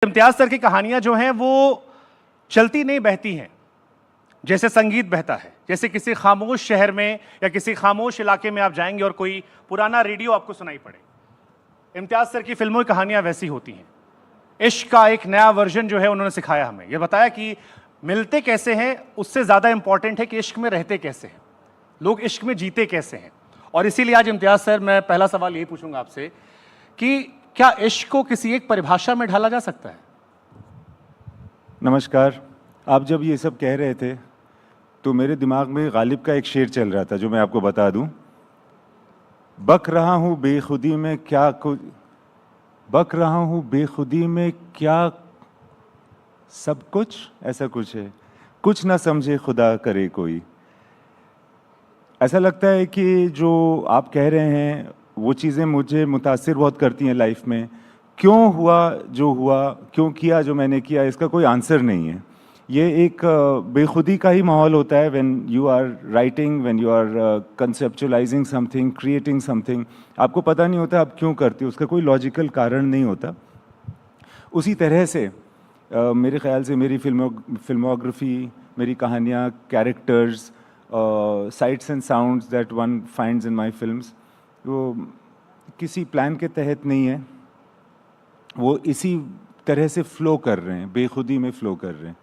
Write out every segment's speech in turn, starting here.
Imtiaz sir की कहानियां जो हैं वो चलती नहीं बहती हैं, जैसे संगीत बहता है। जैसे किसी खामोश शहर में या किसी खामोश इलाके में आप जाएंगे और कोई पुराना रेडियो आपको सुनाई पड़े। इम्तियाज सर की फिल्मों की कहानियां वैसी होती हैं। इश्क का एक नया वर्जन जो है उन्होंने सिखाया हमें। यह बताया कि मिलते कैसे हैं, उससे ज्यादा इंपॉर्टेंट है कि इश्क में रहते कैसे हैं, लोग इश्क में जीते कैसे हैं। और इसीलिए आज इम्तियाज सर, मैं पहला सवाल यही पूछूंगा आपसे कि क्या इश्क को किसी एक परिभाषा में ढाला जा सकता है? नमस्कार। आप जब ये सब कह रहे थे तो मेरे दिमाग में गालिब का एक शेर चल रहा था जो मैं आपको बता दूं। बक रहा हूं बेखुदी में क्या कुछ, बक रहा हूं बेखुदी में क्या सब कुछ, ऐसा कुछ है, कुछ ना समझे खुदा करे कोई। ऐसा लगता है कि जो आप कह रहे हैं वो चीज़ें मुझे मुतासिर बहुत करती हैं लाइफ में। क्यों हुआ जो हुआ, क्यों किया जो मैंने किया, इसका कोई आंसर नहीं है। ये एक बेखुदी का ही माहौल होता है when you are writing, when you are conceptualizing something, creating something. आपको पता नहीं होता आप क्यों करते हो, उसका कोई लॉजिकल कारण नहीं होता। उसी तरह से मेरे ख्याल से मेरी फिल्मोग्राफी, मेरी कहानियाँ, characters, sites and sounds that one finds in my films, वो किसी प्लान के तहत नहीं है। वो इसी तरह से फ्लो कर रहे हैं, बेखुदी में फ्लो कर रहे हैं।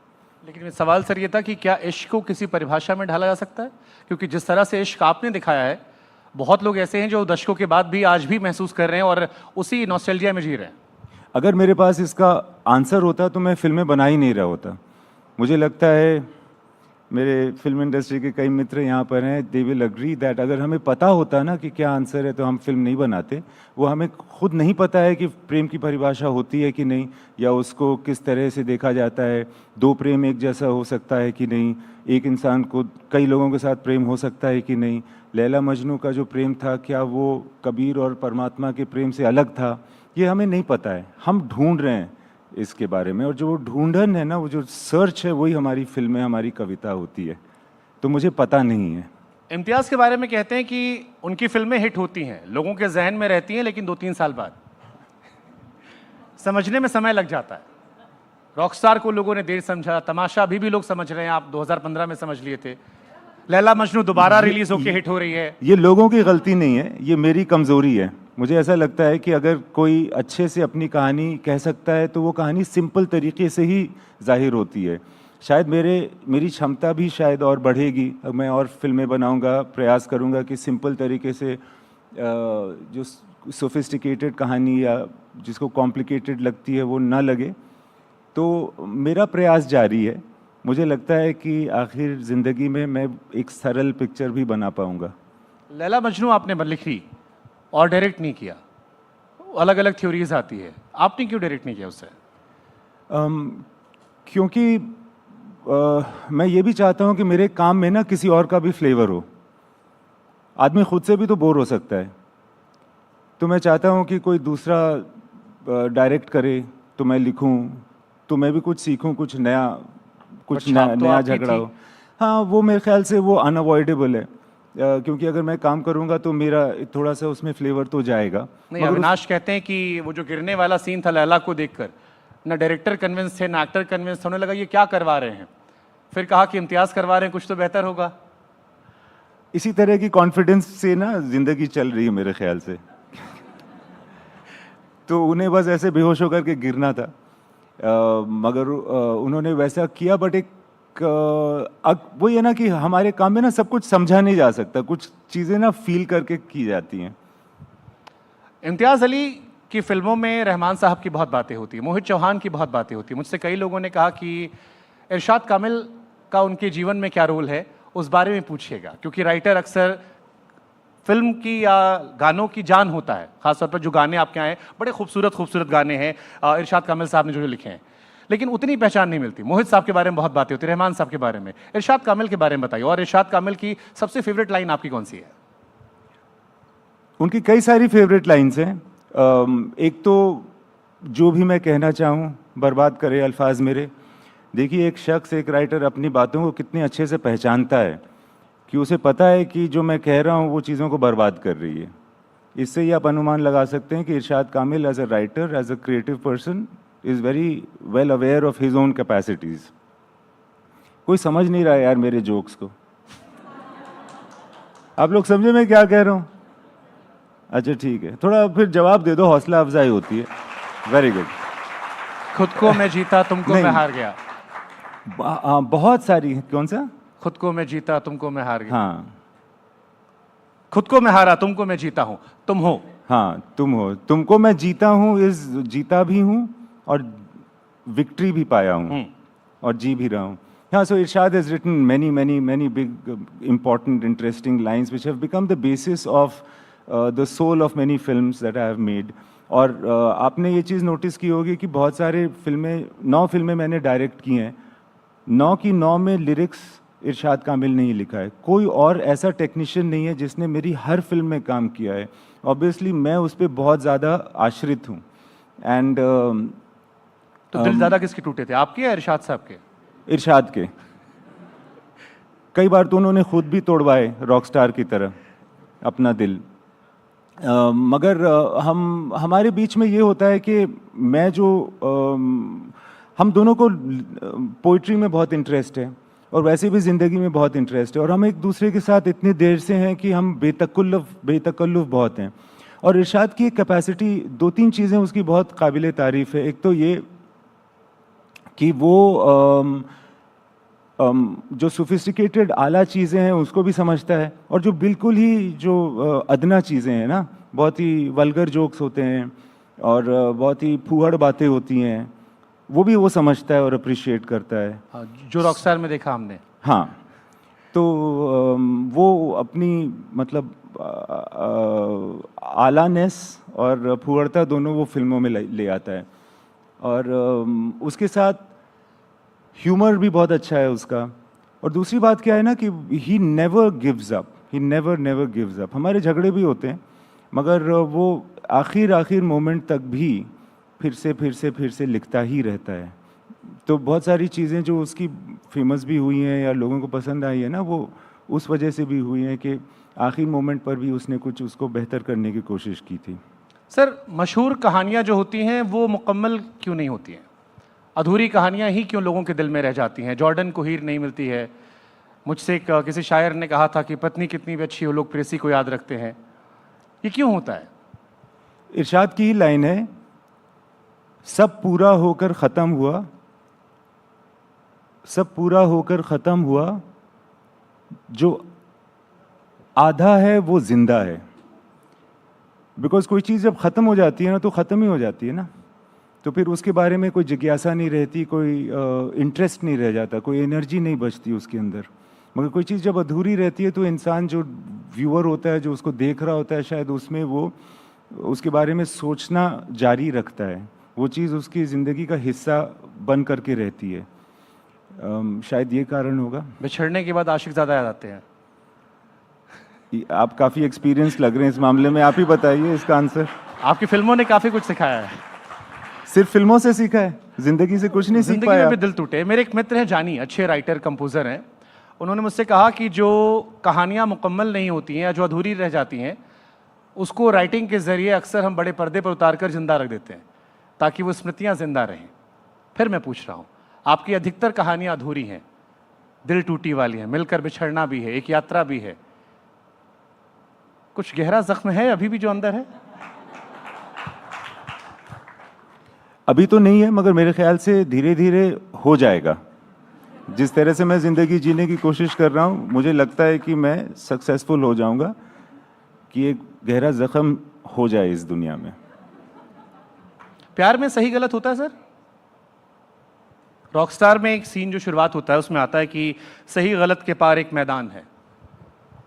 लेकिन सवाल सर ये था कि क्या इश्क को किसी परिभाषा में ढाला जा सकता है? क्योंकि जिस तरह से इश्क आपने दिखाया है, बहुत लोग ऐसे हैं जो दशकों के बाद भी आज भी महसूस कर रहे हैं और उसी नॉस्टैल्जिया में जी रहे हैं। अगर मेरे पास इसका आंसर होता तो मैं फिल्में बना ही नहीं रहा होता। मुझे लगता है मेरे फिल्म इंडस्ट्री के कई मित्र यहाँ पर हैं, दे विल अग्री दैट अगर हमें पता होता ना कि क्या आंसर है तो हम फिल्म नहीं बनाते। वो हमें खुद नहीं पता है कि प्रेम की परिभाषा होती है कि नहीं, या उसको किस तरह से देखा जाता है। दो प्रेम एक जैसा हो सकता है कि नहीं, एक इंसान को कई लोगों के साथ प्रेम हो सकता है कि नहीं। लैला मजनू का जो प्रेम था, क्या वो कबीर और परमात्मा के प्रेम से अलग था, ये हमें नहीं पता है। हम ढूंढ रहे हैं इसके बारे में, और जो ढूंढन है ना, वो जो सर्च है, वही हमारी फिल्में, हमारी कविता होती है। तो मुझे पता नहीं है। इम्तियाज के बारे में कहते हैं कि उनकी फिल्में हिट होती हैं, लोगों के जहन में रहती हैं, लेकिन 2-3 साल बाद समझने में समय लग जाता है। रॉकस्टार को लोगों ने देर समझा, तमाशा अभी भी लोग समझ रहे हैं, आप 2015 में समझ लिए थे। लैला मजनू दोबारा रिलीज होकर हिट हो रही है। ये लोगों की गलती नहीं है, ये मेरी कमजोरी है। मुझे ऐसा लगता है कि अगर कोई अच्छे से अपनी कहानी कह सकता है तो वो कहानी सिंपल तरीके से ही जाहिर होती है। शायद मेरी क्षमता भी शायद और बढ़ेगी, मैं और फिल्में बनाऊंगा, प्रयास करूंगा कि सिंपल तरीके से जो सोफिस्टिकेटेड कहानी या जिसको कॉम्प्लिकेटेड लगती है वो ना लगे। तो मेरा प्रयास जारी है। मुझे लगता है कि आखिर ज़िंदगी में मैं एक सरल पिक्चर भी बना पाऊंगा। लैला मजनू आपने लिखी और डायरेक्ट नहीं किया, अलग अलग थ्योरीज आती है, आपने क्यों डायरेक्ट नहीं किया उससे? क्योंकि मैं ये भी चाहता हूँ कि मेरे काम में ना किसी और का भी फ्लेवर हो। आदमी खुद से भी तो बोर हो सकता है, तो मैं चाहता हूँ कि कोई दूसरा डायरेक्ट करे तो मैं लिखूँ, तो मैं भी कुछ सीखूँ, कुछ नया झगड़ा हो। हाँ, वो मेरे ख्याल से वो अनअवॉइडेबल है, क्योंकि अगर मैं काम करूंगा तो मेरा थोड़ा सा उसमें फ्लेवर तो जाएगा। नहीं, अविनाश कहते हैं कि वो जो गिरने वाला सीन था लैला को देखकर, ना डायरेक्टर कन्विंस थे ना एक्टर कन्विंस थे। उन्हें लगा ये क्या करवा रहे हैं, फिर कहा कि इम्तियाज करवा रहे हैं, कुछ तो बेहतर होगा। इसी तरह की कॉन्फिडेंस से ना जिंदगी चल रही है मेरे ख्याल से। तो उन्हें बस ऐसे बेहोश होकर के गिरना था, मगर उन्होंने वैसा किया। बट एक वो ये ना कि हमारे काम में ना सब कुछ समझा नहीं जा सकता, कुछ चीज़ें ना फील करके की जाती हैं। इम्तियाज अली की फिल्मों में रहमान साहब की बहुत बातें होती हैं, मोहित चौहान की बहुत बातें होती हैं। मुझसे कई लोगों ने कहा कि इरशाद कामिल का उनके जीवन में क्या रोल है, उस बारे में पूछिएगा, क्योंकि राइटर अक्सर फिल्म की या गानों की जान होता है। खासतौर पर जो गाने आपके आए, बड़े खूबसूरत गाने हैं इरशाद कामिल साहब ने जो लिखे हैं, लेकिन उतनी पहचान नहीं मिलती। मोहित साहब के बारे में बहुत बातें होती है, रहमान साहब के बारे में। इरशाद कामिल के बारे में बताइए, और इरशाद कामिल की सबसे फेवरेट लाइन आपकी कौन सी है? उनकी कई सारी फेवरेट लाइन्स हैं। एक तो जो भी मैं कहना चाहूँ बर्बाद करे अल्फाज मेरे। देखिए, एक शख्स, एक राइटर अपनी बातों को कितने अच्छे से पहचानता है कि उसे पता है कि जो मैं कह रहा हूँ वो चीज़ों को बर्बाद कर रही है। इससे ही आप अनुमान लगा सकते हैं कि Irshad Kamil as a writer, as a creative person, is very well aware of his own capacities. कोई समझ नहीं रहा है यार मेरे जोक्स को। आप लोग समझे मैं क्या कह रहा हूँ? अच्छा ठीक है, थोड़ा फिर जवाब दे दो, हौसला अफजाई होती है। Very good. खुद को मैं जीता तुमको नहीं। मैं हार गया। बहुत सारी, कौन सा? खुद को मैं जीता तुमको मैं हार गया। हाँ खुद को मैं हारा तुमको मैं जीता हूं, तुम हो। हाँ, तुम हो, तुमको मैं जीता हूँ, इस जीता भी हूँ और विक्ट्री भी पाया हूँ और जी भी रहा हूँ। हाँ, so Irshad has written many big, important, interesting lines which have become the basis of the soul of many films that I have made. और आपने ये चीज़ नोटिस की होगी कि बहुत सारे फिल्में, 9 फिल्में मैंने डायरेक्ट की हैं, 9 की 9 में लिरिक्स इरशाद कामिल ने ही लिखा है। कोई और ऐसा टेक्नीशियन नहीं है जिसने मेरी हर फिल्म में काम किया है। ऑब्वियसली मैं उस पर बहुत ज़्यादा आश्रित हूँ। एंड तो दिल ज़्यादा किसके टूटे थे, आपके या इरशाद साहब के? इरशाद के। कई बार तो उन्होंने खुद भी तोड़वाए रॉकस्टार की तरह अपना दिल। मगर हमारे बीच में ये होता है कि मैं जो हम दोनों को पोइट्री में बहुत इंटरेस्ट है और वैसे भी ज़िंदगी में बहुत इंटरेस्ट है और हम एक दूसरे के साथ इतनी देर से हैं कि हम बेतकल्लुफ़ बहुत हैं। और इरशाद की कैपेसिटी, 2-3 चीज़ें उसकी बहुत काबिल तारीफ़ है। एक तो ये कि वो जो सोफिस्टिकेटेड आला चीज़ें हैं उसको भी समझता है और जो बिल्कुल ही जो अदना चीज़ें हैं ना, बहुत ही वल्गर जोक्स होते हैं और बहुत ही फूहड़ बातें होती हैं, वो भी वो समझता है और अप्रिशिएट करता है। जो रॉकस्टार में देखा हमने। हाँ, तो वो अपनी मतलब आलानेस और फूहड़ता दोनों वो फिल्मों में ले आता है। और उसके साथ ह्यूमर भी बहुत अच्छा है उसका। और दूसरी बात क्या है ना कि he never gives up, he never gives up. हमारे झगड़े भी होते हैं मगर वो आखिर मोमेंट तक भी फिर से लिखता ही रहता है। तो बहुत सारी चीज़ें जो उसकी फेमस भी हुई हैं या लोगों को पसंद आई है ना, वो उस वजह से भी हुई हैं कि आखिर मोमेंट पर भी उसने कुछ उसको बेहतर करने की कोशिश की थी। सर, मशहूर कहानियाँ जो होती हैं वो मुकम्मल क्यों नहीं होती हैं? अधूरी कहानियाँ ही क्यों लोगों के दिल में रह जाती हैं? जॉर्डन को हीर नहीं मिलती है। मुझसे किसी शायर ने कहा था कि पत्नी कितनी भी अच्छी हो, लोग प्रेसी को याद रखते हैं। ये क्यों होता है? इरशाद की ही लाइन है, सब पूरा होकर ख़त्म हुआ, सब पूरा होकर ख़त्म हुआ, जो आधा है वो जिंदा है। बिकॉज कोई चीज़ जब ख़त्म हो जाती है ना तो ख़त्म ही हो जाती है ना, तो फिर उसके बारे में कोई जिज्ञासा नहीं रहती, कोई इंटरेस्ट नहीं रह जाता, कोई एनर्जी नहीं बचती उसके अंदर। मगर कोई चीज़ जब अधूरी रहती है तो इंसान जो व्यूअर होता है, जो उसको देख रहा होता है, शायद उसमें वो उसके बारे में सोचना जारी रखता है, वो चीज़ उसकी ज़िंदगी का हिस्सा बन करके रहती है। शायद ये कारण होगा। बिछड़ने के बाद आशिक ज़्यादा याद आते हैं। आप काफ़ी एक्सपीरियंस लग रहे हैं इस मामले में, आप ही बताइए इसका आंसर। आपकी फिल्मों ने काफ़ी कुछ सिखाया है। सिर्फ फिल्मों से सीखा है, जिंदगी से कुछ नहीं सीख पाया? जिंदगी में भी दिल टूटे। मेरे एक मित्र हैं जानी, अच्छे राइटर कंपोजर हैं। उन्होंने मुझसे कहा कि जो कहानियाँ मुकम्मल नहीं होती हैं या जो अधूरी रह जाती हैं, उसको राइटिंग के ज़रिए अक्सर हम बड़े पर्दे पर उतार कर जिंदा रख देते हैं ताकि वो स्मृतियाँ जिंदा रहें। फिर मैं पूछ रहा हूँ, आपकी अधिकतर कहानियाँ अधूरी हैं, दिल टूटी वाली हैं, मिलकर बिछड़ना भी है, एक यात्रा भी है, कुछ गहरा जख्म है अभी भी जो अंदर है? अभी तो नहीं है, मगर मेरे ख्याल से धीरे धीरे हो जाएगा। जिस तरह से मैं ज़िंदगी जीने की कोशिश कर रहा हूँ, मुझे लगता है कि मैं सक्सेसफुल हो जाऊंगा कि एक गहरा जख्म हो जाए इस दुनिया में। प्यार में सही गलत होता है सर? रॉकस्टार में एक सीन जो शुरुआत होता है उसमें आता है कि सही गलत के पार एक मैदान है,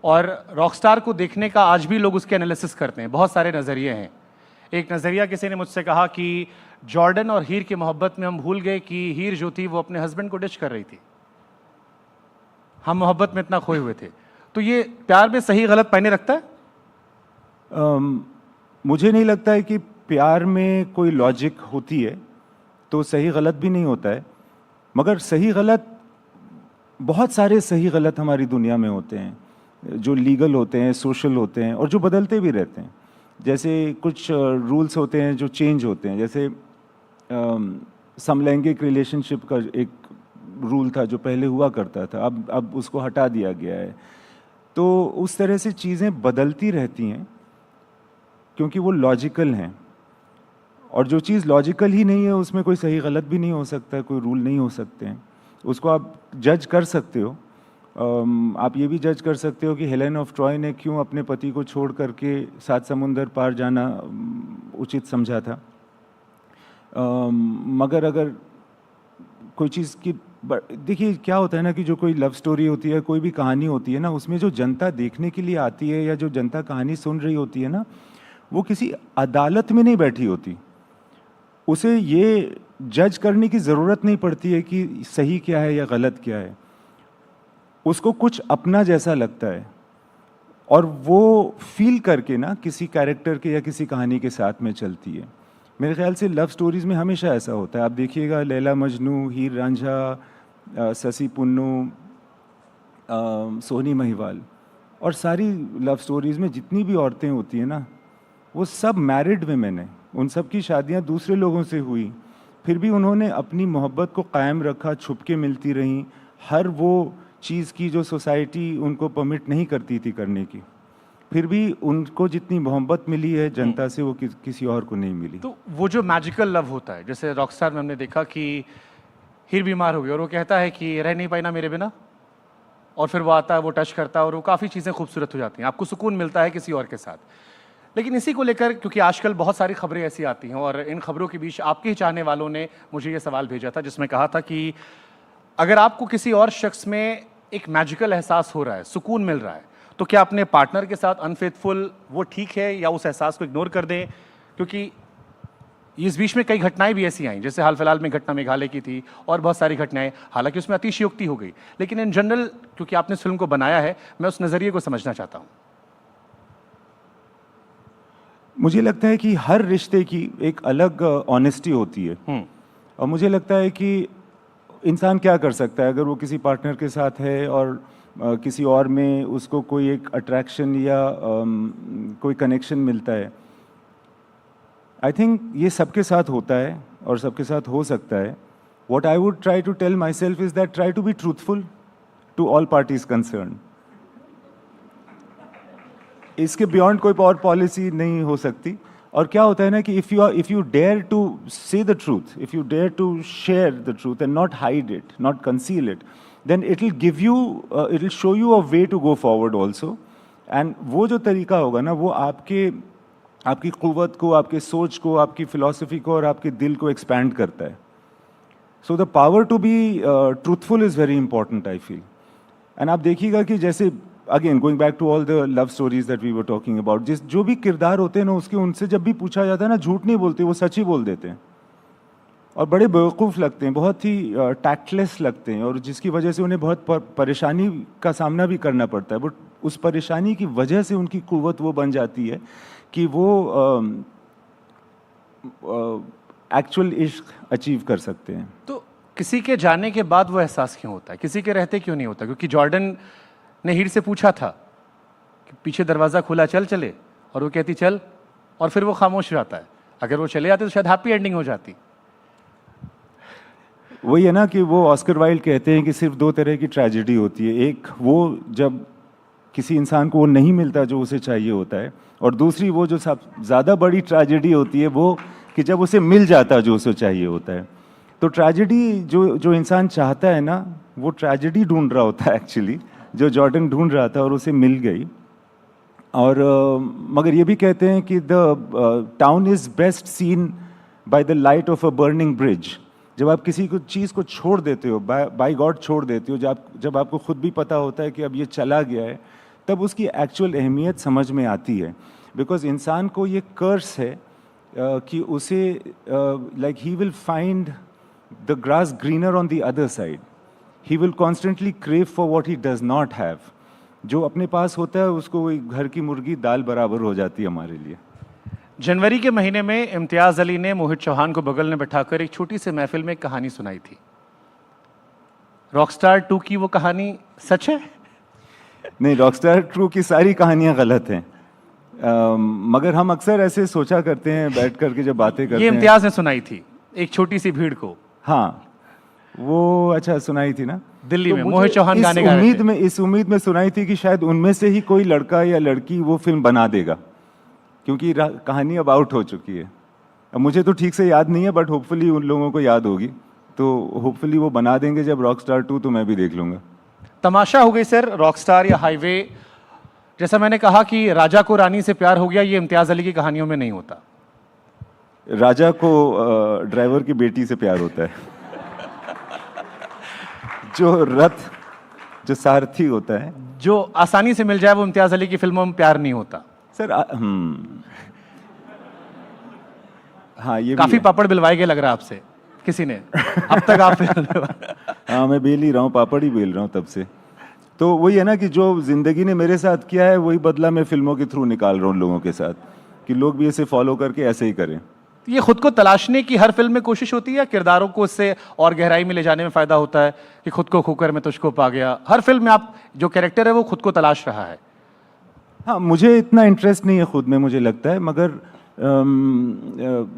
और रॉकस्टार को देखने का आज भी लोग उसके एनालिसिस करते हैं। बहुत सारे नज़रिए हैं। एक नज़रिया किसी ने मुझसे कहा कि जॉर्डन और हीर की मोहब्बत में हम भूल गए कि हीर जो थी वो अपने हस्बैंड को डिच कर रही थी, हम मोहब्बत में इतना खोए हुए थे। तो ये प्यार में सही गलत मायने रखता है? मुझे नहीं लगता है कि प्यार में कोई लॉजिक होती है तो सही गलत भी नहीं होता है, मगर सही गलत, बहुत सारे सही गलत हमारी दुनिया में होते हैं जो लीगल होते हैं, सोशल होते हैं और जो बदलते भी रहते हैं। जैसे कुछ रूल्स होते हैं जो चेंज होते हैं। जैसे समलैंगिक रिलेशनशिप का एक रूल था जो पहले हुआ करता था, अब उसको हटा दिया गया है। तो उस तरह से चीज़ें बदलती रहती हैं क्योंकि वो लॉजिकल हैं, और जो चीज़ लॉजिकल ही नहीं है उसमें कोई सही गलत भी नहीं हो सकता, कोई रूल नहीं हो सकते हैं। उसको आप जज कर सकते हो। आप ये भी जज कर सकते हो कि हेलेन ऑफ ट्रॉय ने क्यों अपने पति को छोड़ करके 7 समुंदर पार जाना उचित समझा था। मगर अगर कोई चीज़ की, देखिए क्या होता है ना कि जो कोई लव स्टोरी होती है, कोई भी कहानी होती है ना, उसमें जो जनता देखने के लिए आती है या जो जनता कहानी सुन रही होती है ना, वो किसी अदालत में नहीं बैठी होती। उसे ये जज करने की ज़रूरत नहीं पड़ती है कि सही क्या है या गलत क्या है। उसको कुछ अपना जैसा लगता है और वो फील करके ना किसी कैरेक्टर के या किसी कहानी के साथ में चलती है। मेरे ख्याल से लव स्टोरीज़ में हमेशा ऐसा होता है। आप देखिएगा लैला मजनू, हीर रांझा, ससी पुन्नू, सोनी महिवाल, और सारी लव स्टोरीज़ में जितनी भी औरतें होती हैं ना, वो सब मैरिड विमेन हैं। उन सब की शादियां दूसरे लोगों से हुई, फिर भी उन्होंने अपनी मोहब्बत को कायम रखा, छुप के मिलती रहीं। हर वो चीज़ की जो सोसाइटी उनको परमिट नहीं करती थी करने की, फिर भी उनको जितनी मोहब्बत मिली है जनता से वो किसी और को नहीं मिली। तो वो जो मैजिकल लव होता है, जैसे रॉकस्टार में हमने देखा कि हीर बीमार हो गई और वो कहता है कि रह नहीं पाई ना मेरे बिना, और फिर वो आता है, वो टच करता है और वो काफ़ी चीज़ें खूबसूरत हो जाती हैं, आपको सुकून मिलता है किसी और के साथ। लेकिन इसी को लेकर, क्योंकि आजकल बहुत सारी खबरें ऐसी आती हैं और इन खबरों के बीच आपके ही चाहने वालों ने मुझे ये सवाल भेजा था जिसमें कहा था कि अगर आपको किसी और शख्स में एक मैजिकल एहसास हो रहा है, सुकून मिल रहा है, तो क्या अपने पार्टनर के साथ अनफेथफुल वो ठीक है या उस एहसास को इग्नोर कर दें? क्योंकि इस बीच में कई घटनाएं भी ऐसी आईं, जैसे हाल फिलहाल में घटना मेघालय की थी और बहुत सारी घटनाएं, हालांकि उसमें अतिशयोक्ति हो गई, लेकिन इन जनरल क्योंकि आपने इस फिल्म को बनाया है, मैं उस नज़रिए को समझना चाहता हूँ। मुझे लगता है कि हर रिश्ते की एक अलग ऑनेस्टी होती है, और मुझे लगता है कि इंसान क्या कर सकता है अगर वो किसी पार्टनर के साथ है और किसी और में उसको कोई एक अट्रैक्शन या कोई कनेक्शन मिलता है। आई थिंक ये सबके साथ होता है और सबके साथ हो सकता है। What I would try to tell myself is that try to be truthful to all parties concern. इसके बियॉन्ड कोई और पॉलिसी नहीं हो सकती। और क्या होता है ना कि if you dare to say the truth, if you dare to share the truth and not hide it, not conceal it, then it will give you, it will show you a way to go forward also. And वो जो तरीका होगा ना, वो आपकी क़ुव्वत को, आपके सोच को, आपकी फ़िलॉसफी को और आपके दिल को एक्सपैंड करता है। So the power to be truthful is very important I feel. And आप देखिएगा कि जैसे again going back to all the love stories that we were talking about, जो भी किरदार होते हैं ना, उसके उनसे जब भी पूछा जाता है ना, झूठ नहीं बोलते, वो सच ही बोल देते हैं और बड़े बेवकूफ़ लगते हैं, बहुत ही टैक्टलेस लगते हैं, और जिसकी वजह से उन्हें बहुत परेशानी का सामना भी करना पड़ता है। बट उस परेशानी की वजह से उनकी क़ुव्वत वो बन जाती है कि वो एक्चुअल इश्क अचीव कर सकते हैं। तो किसी के जाने के बाद वो एहसास क्यों होता है, किसी के रहते क्यों नहीं होता? क्योंकि जॉर्डन ने हीर से पूछा था कि पीछे दरवाज़ा खुला, चल चले, और वो कहती चल, और फिर वो खामोश रहता है। अगर वो चले जाते तो शायद हैप्पी एंडिंग हो जाती। वही है ना कि वो ऑस्कर वाइल्ड कहते हैं कि सिर्फ 2 तरह की ट्रेजेडी होती है, एक वो जब किसी इंसान को वो नहीं मिलता जो उसे चाहिए होता है, और दूसरी वो जो सब ज़्यादा बड़ी ट्रेजेडी होती है वो कि जब उसे मिल जाता जो उसे चाहिए होता है। तो ट्रेजेडी जो इंसान चाहता है ना, वो ट्रेजेडी ढूंढ रहा होता है एक्चुअली, जो जॉर्डन ढूंढ रहा था और उसे मिल गई। और मगर ये भी कहते हैं कि the town is best seen by the light of a burning bridge. जब आप किसी को चीज़ को छोड़ देते हो, बाय गॉड छोड़ देते हो, जब आपको खुद भी पता होता है कि अब ये चला गया है, तब उसकी एक्चुअल अहमियत समझ में आती है। बिकॉज इंसान को ये कर्स है कि उसे like he will find the grass greener on the other side. He will constantly crave for what he does not have. जो अपने पास होता है उसको वही घर की मुर्गी दाल बराबर हो जाती है हमारे लिए। जनवरी के महीने में इम्तियाज़ अली ने मोहित चौहान को बगल में बैठाकर एक छोटी सी महफिल में एक कहानी सुनाई थी। रॉकस्टार 2 की वो कहानी सच है? नहीं, रॉकस्टार 2 की सारी कहानियां गलत हैं। मगर हम अक्सर ऐसे सोचा करते हैं बैठ करके जब बातें करते ये हैं। इम्तियाज़ ने सुनाई थी। एक छोटी सी भीड़ को। हाँ, वो अच्छा सुनाई थी ना दिल्ली तो में मुझे मोहित चौहान इस गाने गा रहे उम्मीद थे। में इस उम्मीद में सुनाई थी कि शायद उनमें से ही कोई लड़का या लड़की वो फिल्म बना देगा, क्योंकि कहानी अब आउट हो चुकी है। अब मुझे तो ठीक से याद नहीं है, बट होपफुली उन लोगों को याद होगी, तो होपफुली वो बना देंगे जब रॉकस्टार 2, तो मैं भी देख लूंगा। तमाशा हो गई सर, रॉकस्टार या हाईवे। जैसा मैंने कहा कि राजा को रानी से प्यार हो गया, ये इम्तियाज अली की कहानियों में नहीं होता। राजा को ड्राइवर की बेटी से प्यार होता है। जो सारथी होता है, जो आसानी से मिल जाए वो इम्तियाज अली की फिल्मों में प्यार नहीं होता। सर हाँ ये भी काफी है। पापड़ बिलवाए गए लग रहा है आपसे किसी ने अब तक आप। हाँ मैं बेल ही रहा हूँ, पापड़ ही बेल रहा हूँ तब से। तो वही है ना कि जो जिंदगी ने मेरे साथ किया है वही बदला मैं फिल्मों के थ्रू निकाल रहा हूँ लोगों के साथ, कि लोग भी इसे फॉलो करके ऐसे ही करें। ये खुद को तलाशने की हर फिल्म में कोशिश होती है या किरदारों को उससे और गहराई में ले जाने में फायदा होता है कि खुद को खोकर मैं तुझको पा गया? हर फिल्म में आप जो कैरेक्टर है वो खुद को तलाश रहा है। हाँ मुझे इतना इंटरेस्ट नहीं है खुद में, मुझे लगता है, मगर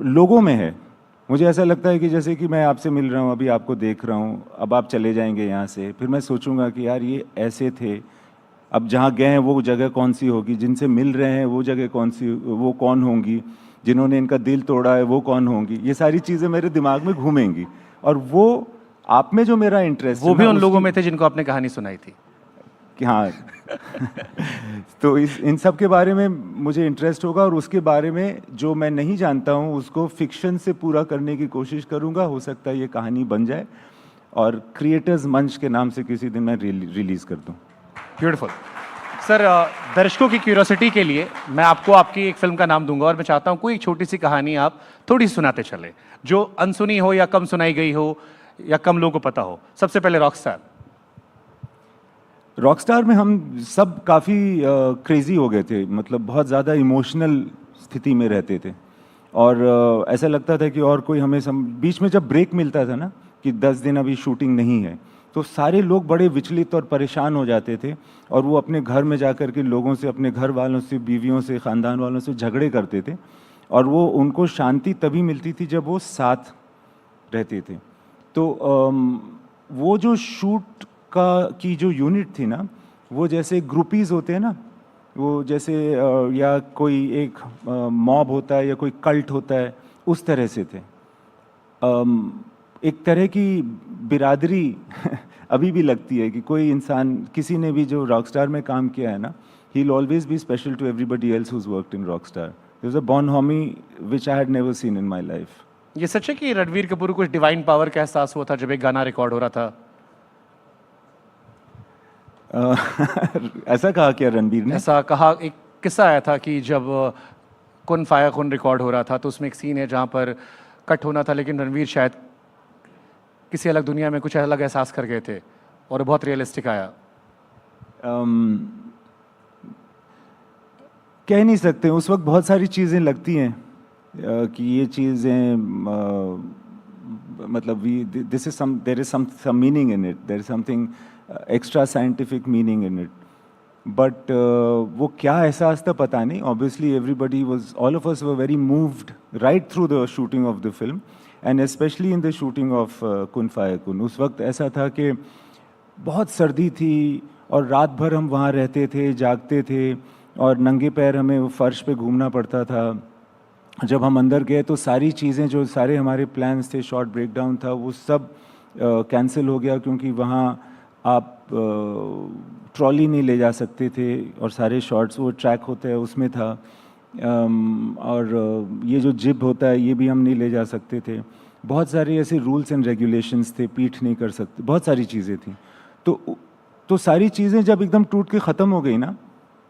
लोगों में है। मुझे ऐसा लगता है कि जैसे कि मैं आपसे मिल रहा हूँ, अभी आपको देख रहा हूँ, अब आप चले जाएंगे यहाँ से, फिर मैं सोचूंगा कि यार ये ऐसे थे, अब जहाँ गए हैं वो जगह कौन सी होगी, जिनसे मिल रहे हैं वो जगह कौन सी, वो कौन होंगी, जिन्होंने इनका दिल तोड़ा है वो कौन होंगी। ये सारी चीज़ें मेरे दिमाग में घूमेंगी, और वो आप में जो मेरा इंटरेस्ट वो भी उन लोगों में थे जिनको आपने कहानी सुनाई थी कि हाँ तो इन सब के बारे में मुझे इंटरेस्ट होगा, और उसके बारे में जो मैं नहीं जानता हूँ उसको फिक्शन से पूरा करने की कोशिश करूँगा। हो सकता है ये कहानी बन जाए और क्रिएटर्स मंच के नाम से किसी दिन मैं रिलीज़ कर दूँ। Beautiful sir. दर्शकों की क्यूरियोसिटी के लिए मैं आपको आपकी एक फिल्म का नाम दूंगा और मैं चाहता हूँ कोई एक छोटी सी कहानी आप थोड़ी सुनाते चले, जो अनसुनी हो या कम सुनाई गई हो या कम लोगों को पता हो। सबसे पहले रॉकस्टार। रॉकस्टार में हम सब काफ़ी क्रेजी हो गए थे, मतलब बहुत ज़्यादा इमोशनल स्थिति में रहते थे, और ऐसा लगता था कि और कोई हमें बीच में जब ब्रेक मिलता था ना कि 10 दिन अभी शूटिंग नहीं है, तो सारे लोग बड़े विचलित और परेशान हो जाते थे, और वो अपने घर में जाकर के लोगों से, अपने घर वालों से, बीवियों से, ख़ानदान वालों से झगड़े करते थे, और वो उनको शांति तभी मिलती थी जब वो साथ रहते थे। तो वो जो शूट की जो यूनिट थी ना, वो जैसे ग्रुपीज़ होते हैं ना, वो जैसे या कोई एक मॉब होता है या कोई कल्ट होता है, उस तरह से थे। एक तरह की बिरादरी अभी भी लगती है कि कोई इंसान, किसी ने भी जो रॉकस्टार में काम किया है ना, he will always be special to everybody else who worked in Rockstar. There was a bonhomie which I had never seen in my life. ये सच है कि रणवीर कपूर को कुछ डिवाइन पावर का एहसास हुआ था जब एक गाना रिकॉर्ड हो रहा था? ऐसा कहा क्या रणबीर ने? ऐसा कहा, एक किस्सा आया था कि जब कुन फाया कुन रिकॉर्ड हो रहा था तो उसमें एक सीन है जहाँ पर कट होना था, लेकिन रणवीर शायद किसी अलग दुनिया में कुछ अलग एहसास कर गए थे और बहुत रियलिस्टिक आया। कह नहीं सकते, उस वक्त बहुत सारी चीज़ें लगती हैं कि ये चीज़ें मतलब this is some, there is some meaning in it, there is something extra scientific meaning in it, but वो क्या एहसास था पता नहीं। Obviously everybody was, all of us were very moved right through the shooting of the film, and specially in the shooting of Kun Faya कुन। उस वक्त ऐसा था कि बहुत सर्दी थी और रात भर हम वहाँ रहते थे, जागते थे, और नंगे पैर हमें फर्श पे घूमना पड़ता था। जब हम अंदर गए तो सारी चीज़ें, जो सारे हमारे प्लान्स थे, शॉर्ट ब्रेकडाउन था, वो सब कैंसिल हो गया, क्योंकि वहाँ आप ट्रॉली नहीं ले जा सकते थे, और सारे शॉट्स, वो ट्रैक होता है उसमें था, और ये जो जिब होता है ये भी हम नहीं ले जा सकते थे। बहुत सारे ऐसे रूल्स एंड रेगुलेशंस थे, पीठ नहीं कर सकते, बहुत सारी चीज़ें थी। तो सारी चीज़ें जब एकदम टूट के ख़त्म हो गई ना,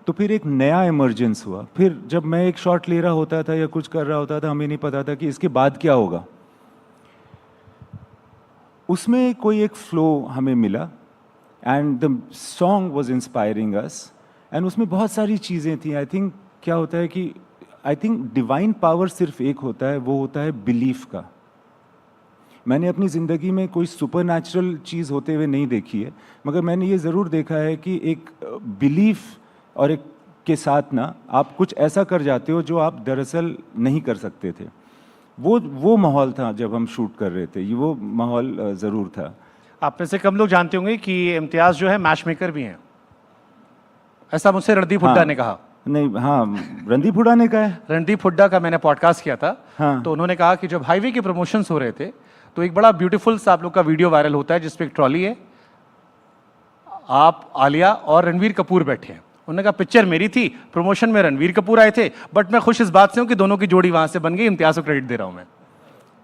तो फिर एक नया इमर्जेंस हुआ। फिर जब मैं एक शॉट ले रहा होता था या कुछ कर रहा होता था, हमें नहीं पता था कि इसके बाद क्या होगा। उसमें कोई एक फ्लो हमें मिला, and the song was inspiring us, and उसमें बहुत सारी चीज़ें थी। आई थिंक क्या होता है कि आई थिंक डिवाइन पावर सिर्फ एक होता है, वो होता है बिलीफ का। मैंने अपनी ज़िंदगी में कोई सुपर नेचुरल चीज़ होते हुए नहीं देखी है, मगर मैंने ये ज़रूर देखा है कि एक बिलीफ और एक के साथ ना आप कुछ ऐसा कर जाते हो जो आप दरअसल नहीं कर सकते थे। वो माहौल था जब हम शूट कर रहे थे, ये वो माहौल ज़रूर था। आप में से कम लोग जानते होंगे कि इम्तियाज जो है मैच मेकर भी हैं, ऐसा मुझसे रणदीप हुड्डा ने कहा। नहीं, हाँ, रणदीप हुड्डा ने कहा है। रणदीप हुड्डा का मैंने पॉडकास्ट किया था, हाँ। तो उन्होंने कहा कि जब हाईवे के प्रमोशंस हो रहे थे तो एक बड़ा ब्यूटीफुल सा आप लोग का वीडियो वायरल होता है जिसपे एक ट्रॉली है, आप, आलिया और रणवीर कपूर बैठे हैं। उन्होंने कहा पिक्चर मेरी थी, प्रमोशन में रणवीर कपूर आए थे, बट मैं खुश इस बात से हूं कि दोनों की जोड़ी वहां से बन गई, इम्तियाज को क्रेडिट दे रहा हूं मैं।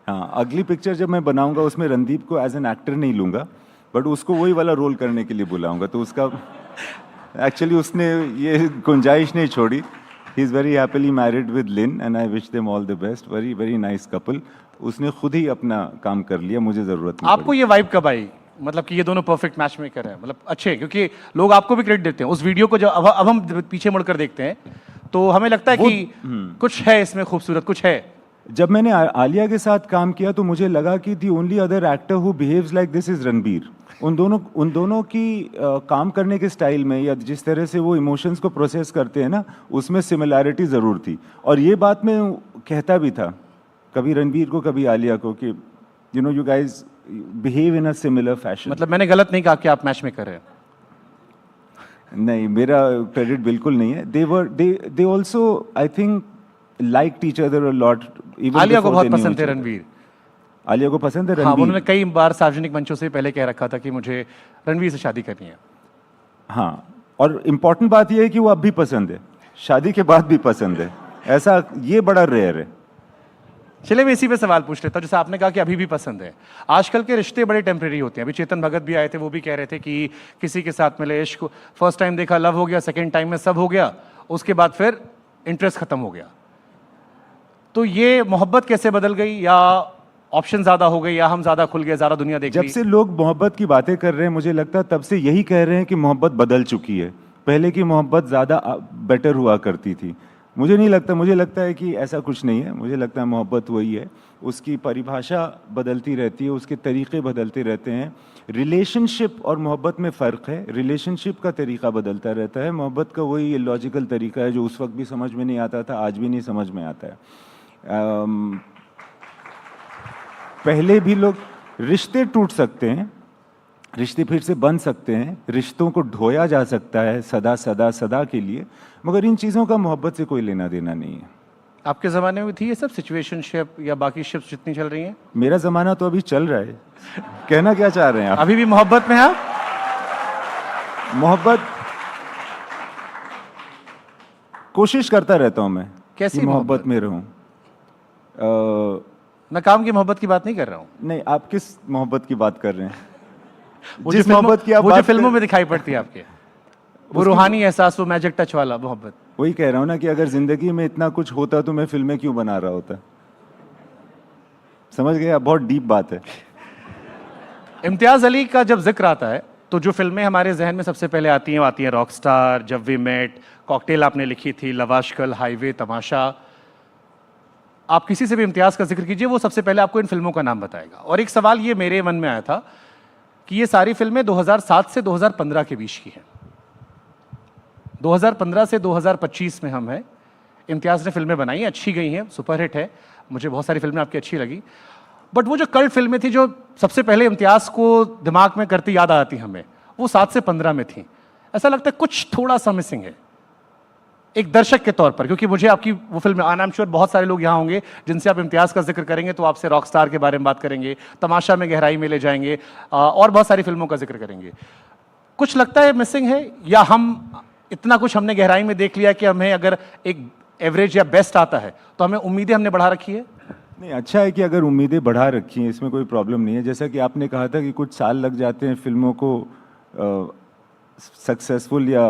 हाँ, अगली पिक्चर जब मैं बनाऊंगा उसमें रणदीप को एज एन एक्टर नहीं लूंगा, बट उसको वही वाला रोल करने के लिए बुलाऊंगा, तो उसका एक्चुअली उसने ये गुंजाइश नहीं छोड़ी। He is very happily married with Lin and I wish them all the best, very very nice couple. उसने खुद ही अपना काम कर लिया, मुझे ज़रूरत नहीं आपको ये वाइब कब आई, मतलब कि ये दोनों परफेक्ट मैच मेकर हैं, मतलब अच्छे, क्योंकि लोग आपको भी क्रेडिट देते हैं उस वीडियो को, जब अब हम पीछे मुड़कर देखते हैं तो हमें लगता है कि कुछ है इसमें खूबसूरत, कुछ है। जब मैंने आलिया के साथ काम किया तो मुझे लगा कि the only other actor who behaves like this is Ranbir. उन दोनों की काम करने के स्टाइल में या जिस तरह से वो इमोशंस को प्रोसेस करते हैं ना, उसमें सिमिलैरिटी ज़रूर थी। और ये बात मैं कहता भी था कभी रणबीर को कभी आलिया को कि you know you guys behave in a similar fashion. मतलब मैंने गलत नहीं कहा कि आप मैच मेकर हैं। नहीं, मेरा क्रेडिट बिल्कुल नहीं है। They also I think liked each other a lot. Alia को बहुत पसंद थे रणवीर। आलिया को पसंद है हाँ, रणबीर। उन्होंने कई बार सार्वजनिक मंचों से पहले कह रखा था कि मुझे रणवीर से शादी करनी है। हाँ, और इम्पोर्टेंट बात यह है कि वो अब भी पसंद है, शादी के बाद भी पसंद है, ऐसा ये बड़ा रेयर है। चलिए मैं इसी पे सवाल पूछ लेता हूँ, जैसे आपने कहा कि अभी भी पसंद है। आजकल के रिश्ते बड़े टेम्परेरी होते हैं। अभी चेतन भगत भी आए थे, वो भी कह रहे थे कि किसी के साथ मिले, इश्क फर्स्ट टाइम देखा लव हो गया, सेकेंड टाइम में सब हो गया, उसके बाद फिर इंटरेस्ट खत्म हो गया। तो ये मोहब्बत कैसे बदल गई, या ऑप्शन ज्यादा हो गई, या हम ज्यादा खुल गए, ज्यादा दुनिया देख जब ली? से लोग मोहब्बत की बातें कर रहे हैं मुझे लगता है तब से यही कह रहे हैं कि मोहब्बत बदल चुकी है। पहले की मोहब्बत ज़्यादा बेटर हुआ करती थी। मुझे नहीं लगता, मुझे लगता है कि ऐसा कुछ नहीं है। मुझे लगता है मोहब्बत वही है, उसकी परिभाषा बदलती रहती है, उसके तरीक़े बदलते रहते हैं। रिलेशनशिप और मोहब्बत में फ़र्क है। रिलेशनशिप का तरीक़ा बदलता रहता है, मोहब्बत का वही लॉजिकल तरीक़ा है जो उस वक्त भी समझ में नहीं आता था, आज भी नहीं समझ में आता है। पहले भी लोग, रिश्ते टूट सकते हैं, रिश्ते फिर से बन सकते हैं, रिश्तों को ढोया जा सकता है सदा सदा सदा के लिए, मगर इन चीज़ों का मोहब्बत से कोई लेना देना नहीं है। आपके ज़माने में थी ये सब सिचुएशनशिप या बाकी शिप्स जितनी चल रही हैं? मेरा ज़माना तो अभी चल रहा है। कहना क्या चाह रहे हैं आप? अभी भी मोहब्बत में हैं आप? मोहब्बत कोशिश करता रहता हूँ मैं, कैसी कि मोहब्बत मोहब्बत? में रहूँ। मैं काम की मोहब्बत की बात नहीं कर रहा हूँ। नहीं, आप किस मोहब्बत की बात कर रहे हैं? वो जिस जो फिल्मों- मोहब्बत की आप वो जो बात फिल्मों कर- में दिखाई पड़ती है आपके, वो रूहानी एहसास, वो मैजिक टच वाला मोहब्बत। वही कह रहा हूँ ना कि अगर जिंदगी में इतना कुछ होता तो मैं फिल्में क्यों बना रहा होता। समझ गए आप? बहुत डीप बात है। इम्तियाज अली का जब जिक्र आता है तो जो फिल्में हमारे जहन में सबसे पहले आती हैं वो आती हैं रॉकस्टार, जब वी मेट, कॉकटेल आपने लिखी थी, लव आजकल, हाईवे, तमाशा। आप किसी से भी इम्तियाज का जिक्र कीजिए, वो सबसे पहले आपको इन फिल्मों का नाम बताएगा। और एक सवाल ये मेरे मन में आया था कि ये सारी फिल्में 2007 से 2015 के बीच की हैं। 2015 से 2025 में हम हैं। इम्तियाज ने फिल्में बनाई, अच्छी गई हैं, सुपरहिट है, मुझे बहुत सारी फिल्में आपकी अच्छी लगी। बट वो जो कल्ट फिल्में थी जो सबसे पहले इम्तियाज को दिमाग में करती याद आती हमें, वो 7 से 15 में थी। ऐसा लगता है कुछ थोड़ा सा मिसिंग है एक दर्शक के तौर पर, क्योंकि मुझे आपकी वो फिल्म, आई एम श्योर बहुत सारे लोग यहाँ होंगे जिनसे आप इम्तियाज का जिक्र करेंगे तो आपसे रॉकस्टार के बारे में बात करेंगे, तमाशा में गहराई में ले जाएंगे, और बहुत सारी फिल्मों का जिक्र करेंगे। कुछ लगता है मिसिंग है, या हम इतना कुछ हमने गहराई में देख लिया कि हमें अगर एक एवरेज या बेस्ट आता है तो हमें उम्मीदें हमने बढ़ा रखी है? नहीं, अच्छा है कि अगर उम्मीदें बढ़ा रखी हैं, इसमें कोई प्रॉब्लम नहीं है। जैसा कि आपने कहा था कि कुछ साल लग जाते हैं फिल्मों को सक्सेसफुल या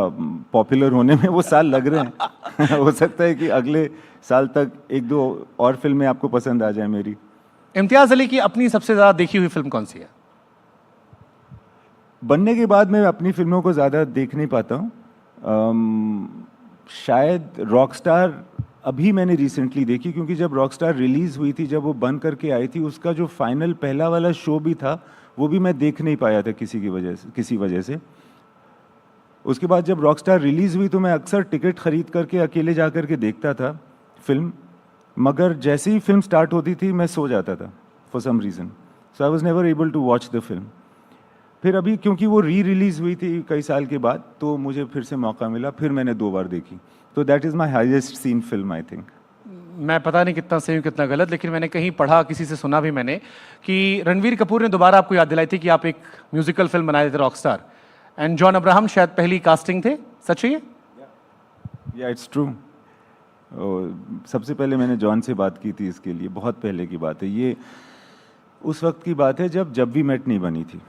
पॉपुलर होने में, वो साल लग रहे हैं। हो सकता है कि अगले साल तक एक दो और फिल्में आपको पसंद आ जाए मेरी। इम्तियाज अली की अपनी सबसे ज्यादा देखी हुई फिल्म कौन सी है? बनने के बाद मैं अपनी फिल्मों को ज़्यादा देख नहीं पाता हूँ। शायद रॉकस्टार अभी मैंने रिसेंटली देखी, क्योंकि जब रॉकस्टार रिलीज़ हुई थी, जब वो बन करके आई थी, उसका जो फाइनल पहला वाला शो भी था वो भी मैं देख नहीं पाया था किसी वजह से। उसके बाद जब रॉकस्टार रिलीज़ हुई तो मैं अक्सर टिकट खरीद करके अकेले जा कर के देखता था फिल्म, मगर जैसे ही फिल्म स्टार्ट होती थी मैं सो जाता था for some reason, so I was never able to watch the film. फिर अभी क्योंकि वो रिलीज़ हुई थी कई साल के बाद, तो मुझे फिर से मौका मिला, फिर मैंने 2 बार देखी। तो that is my highest seen film I think. मैं पता नहीं कितना सही हूँ कितना गलत, लेकिन मैंने कहीं पढ़ा, किसी से सुना भी मैंने, कि रणवीर कपूर ने दोबारा आपको याद दिलाई थी कि आप एक म्यूजिकल फिल्म बनाए थे रॉकस्टार, एंड जॉन अब्राहम शायद पहली कास्टिंग थे। सच है ये? या इट्स ट्रू। सबसे पहले मैंने जॉन से बात की थी इसके लिए, बहुत पहले की बात है ये, उस वक्त की बात है जब वी मेट नहीं बनी थी।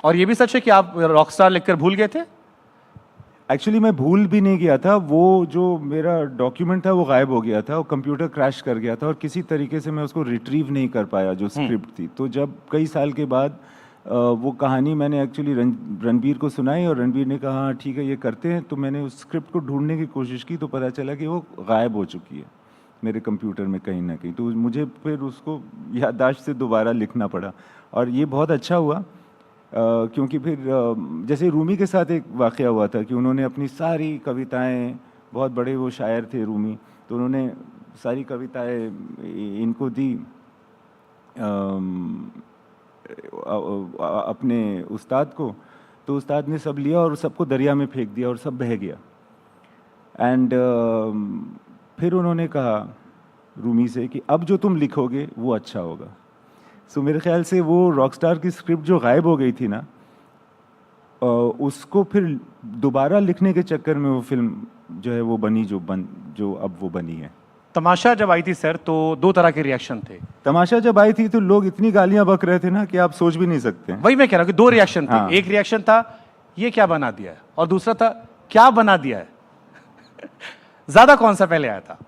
और ये भी सच है कि आप रॉकस्टार लिखकर भूल गए थे? एक्चुअली मैं भूल भी नहीं गया था, वो जो मेरा डॉक्यूमेंट था वो गायब हो गया था, वो कंप्यूटर क्रैश कर गया था और किसी तरीके से मैं उसको रिट्रीव नहीं कर पाया जो स्क्रिप्ट थी। तो जब कई साल के बाद वो कहानी मैंने एक्चुअली रणबीर को सुनाई और रणबीर ने कहा हाँ ठीक है ये करते हैं, तो मैंने उस स्क्रिप्ट को ढूंढने की कोशिश की, तो पता चला कि वो गायब हो चुकी है मेरे कंप्यूटर में कहीं ना कहीं। तो मुझे फिर उसको याददाश्त से दोबारा लिखना पड़ा, और ये बहुत अच्छा हुआ क्योंकि फिर जैसे रूमी के साथ एक वाक़या हुआ था कि उन्होंने अपनी सारी कविताएं, बहुत बड़े वो शायर थे रूमी, तो उन्होंने सारी कविताएं इनको दी अपने उस्ताद को, तो उस्ताद ने सब लिया और सबको दरिया में फेंक दिया और सब बह गया। एंड फिर उन्होंने कहा रूमी से कि अब जो तुम लिखोगे वो अच्छा होगा। सो मेरे ख्याल से वो रॉकस्टार की स्क्रिप्ट जो गायब हो गई थी ना, उसको फिर दोबारा लिखने के चक्कर में वो फिल्म जो है वो बनी जो अब वो बनी है। तमाशा जब आई थी सर, तो 2 तरह के रिएक्शन थे। तमाशा जब आई थी तो लोग इतनी गालियां बक रहे थे ना कि आप सोच भी नहीं सकते। वही मैं कह रहा हूँ कि 2 रिएक्शन थे। हाँ। एक रिएक्शन था ये क्या बना दिया है, और दूसरा था क्या बना दिया है। ज्यादा कौन सा पहले आया था?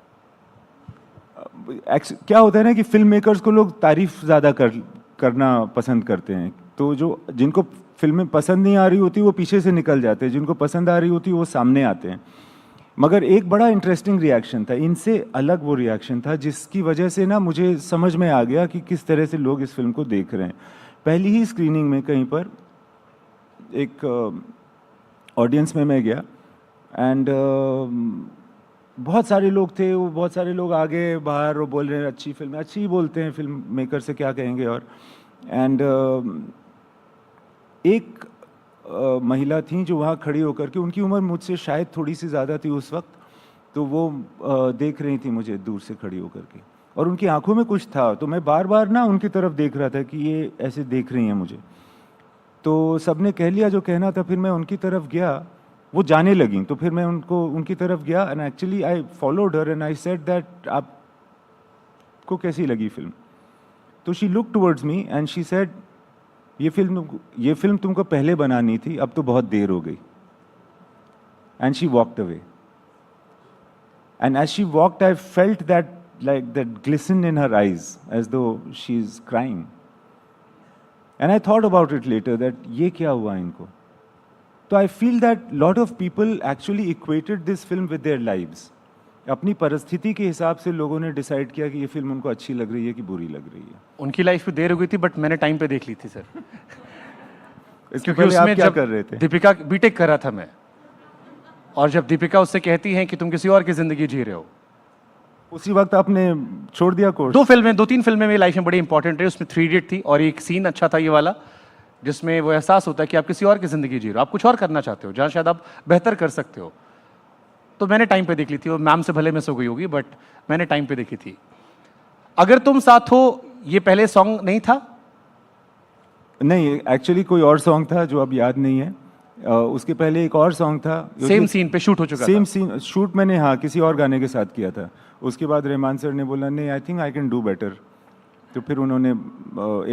क्या होता है ना कि फिल्म मेकर्स को लोग तारीफ ज़्यादा करना पसंद करते हैं, तो जो जिनको फिल्में पसंद नहीं आ रही होती वो पीछे से निकल जाते हैं, जिनको पसंद आ रही होती वो सामने आते हैं। मगर एक बड़ा इंटरेस्टिंग रिएक्शन था, इनसे अलग वो रिएक्शन था जिसकी वजह से ना मुझे समझ में आ गया कि किस तरह से लोग इस फिल्म को देख रहे हैं। पहली ही स्क्रीनिंग में कहीं पर एक ऑडियंस में मैं गया, एंड बहुत सारे लोग थे, वो बहुत सारे लोग आगे बाहर वो बोल रहे हैं अच्छी फिल्म, अच्छी ही बोलते हैं, फिल्म मेकर से क्या कहेंगे। और एंड एक महिला थी जो वहाँ खड़ी होकर के, उनकी उम्र मुझसे शायद थोड़ी सी ज़्यादा थी उस वक्त, तो वो देख रही थी मुझे दूर से खड़ी होकर के, और उनकी आंखों में कुछ था, तो मैं बार बार ना उनकी तरफ देख रहा था कि ये ऐसे देख रही हैं मुझे। तो सबने कह लिया जो कहना था, फिर मैं उनकी तरफ गया, वो जाने लगी, तो फिर मैं उनकी तरफ गया, and actually I followed her and I said that आपको कैसी लगी फिल्म। तो she look towards me and she said ये फिल्म तुमको पहले बनानी थी, अब तो बहुत देर हो गई। And she walked away, and as she walked I felt that like that glisten in her eyes as though she's crying, and I thought about it later that ये क्या हुआ इनको। तो I feel that lot of people actually equated this film with their lives। अपनी परिस्थिति के हिसाब से लोगों ने डिसाइड किया कि ये फिल्म उनको अच्छी लग रही है कि बुरी लग रही है। उनकी लाइफ में देर हो गई थी, बट मैंने टाइम पे देख ली थी सर। इसके पहले आप क्या कर रहे थे? दीपिका बीटेक कर रहा था मैं, और जब दीपिका उससे कहती है कि तुम किसी और की जिंदगी जी रहे हो, उसी वक्त आपने छोड़ दिया कोर्स। 2-3 फिल्में मेरी लाइफ में बड़ी इंपॉर्टेंट रही, उसमें 3 इडियट थी, और एक सीन अच्छा था ये वाला, जिसमें वो एहसास होता है कि आप किसी और की जिंदगी जी रहे हो, आप कुछ और करना चाहते हो जहाँ शायद आप बेहतर कर सकते हो। तो मैंने टाइम पे देख ली थी, और मैम से भले मिस हो गई होगी, बट मैंने टाइम पे देखी थी। अगर तुम साथ हो ये पहले सॉन्ग नहीं था? नहीं, एक्चुअली कोई और सॉन्ग था जो अब याद नहीं है। उसके पहले एक और सॉन्ग था, सेम सीन पे शूट हो चुका था। सेम सीन शूट मैंने हाँ किसी और गाने के साथ किया था। उसके बाद रहमान सर ने बोला नहीं I think I can do better, तो फिर उन्होंने